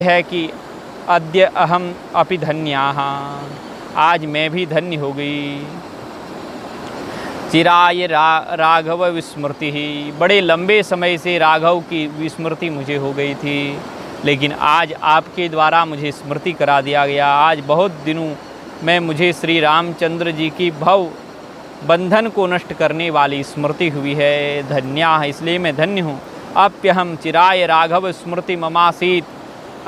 है कि अद्य अहम अपि धन्याः, आज मैं भी धन्य हो गई। चिराय राघव विस्मृति ही, बड़े लंबे समय से राघव की विस्मृति मुझे हो गई थी, लेकिन आज आपके द्वारा मुझे स्मृति करा दिया गया। आज बहुत दिनों में मुझे श्री रामचंद्र जी की भव बंधन को नष्ट करने वाली स्मृति हुई है। धन्या है, इसलिए मैं धन्य हूँ। अप्यहम चिराय राघव स्मृति ममासीत,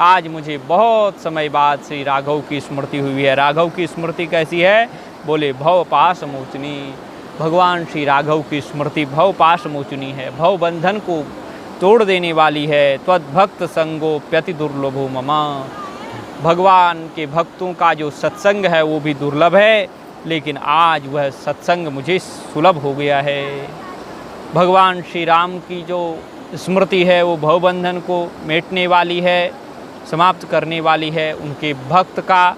आज मुझे बहुत समय बाद श्री राघव की स्मृति हुई है। राघव की स्मृति कैसी है? बोले भव पाश मोचनी, भगवान श्री राघव की स्मृति भव पाश मोचनी है, भव बंधन को तोड़ देने वाली है। त्वद्भक्त संगो प्यति दुर्लभो ममा, भगवान के भक्तों का जो सत्संग है वो भी दुर्लभ है, लेकिन आज वह सत्संग मुझे सुलभ हो गया है। भगवान श्री राम की जो स्मृति है वो भवबंधन को मिटने वाली है, समाप्त करने वाली है। उनके भक्त का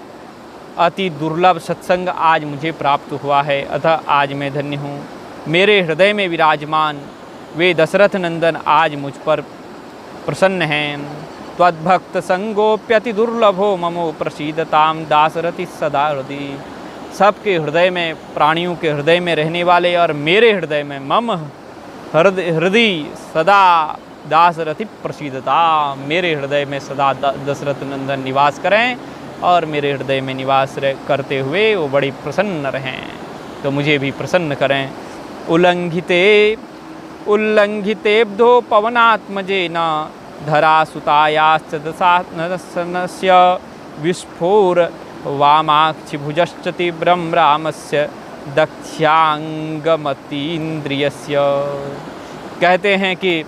अति दुर्लभ सत्संग आज मुझे प्राप्त हुआ है, अतः आज मैं धन्य हूँ। मेरे हृदय में विराजमान वे दशरथ नंदन आज मुझ पर प्रसन्न हैं। त्वद्भक्त संगोप्यति दुर्लभो ममो प्रसीदताम दासरथि सदा हृदय, सबके हृदय में, प्राणियों के हृदय में रहने वाले और मेरे हृदय में मम हृदय सदा दासरथि प्रसीदता, मेरे हृदय में सदा दशरथ नंदन निवास करें और मेरे हृदय में निवास करते हुए वो बड़ी प्रसन्न रहें, तो मुझे भी प्रसन्न करें। उल्लंघितेब्धो पवनात्मजेन धरासुतायाश्च दशाननस्य विस्फोर वामाक्षिभुजश्च तीव्रं रामस्य दक्षांगमतीन्द्रियस्य। कहते हैं कि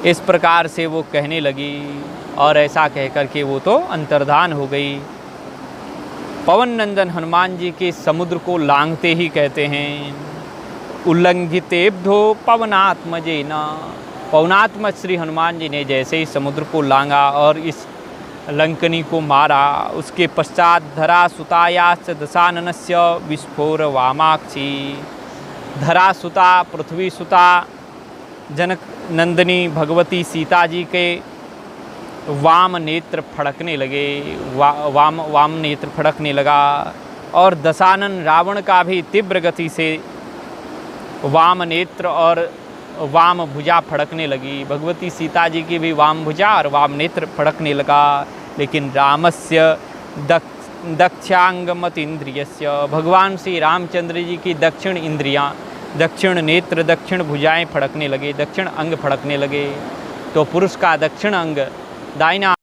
इस प्रकार से वो कहने लगी और ऐसा कहकर के वो तो अंतर्धान हो गई। पवन नंदन हनुमान जी के समुद्र को लांघते ही कहते हैं उल्लंघितेब्धो पवनात्मजेन, पवनात्म श्री हनुमान जी ने जैसे ही समुद्र को लांघा और इस लंकनी को मारा, उसके पश्चात धरा सुतायाश्च दशाननस्य विस्फोर वामाक्षी, धरा सुता पृथ्वी सुता जनक नंदिनी भगवती सीता जी के वाम नेत्र फड़कने लगे, वाम नेत्र फड़कने लगा, और दशानन रावण का भी तीव्र गति से वाम नेत्र और वाम भुजा फड़कने लगी। भगवती सीता जी की भी वाम भुजा और वाम नेत्र फड़कने लगा, लेकिन रामस्य दक्षांगमत इंद्रियस्य, भगवान श्री रामचंद्र जी की दक्षिण इंद्रियां, दक्षिण नेत्र, दक्षिण भुजाएं फड़कने लगे, दक्षिण अंग फड़कने लगे। तो पुरुष का दक्षिण अंग दाहिना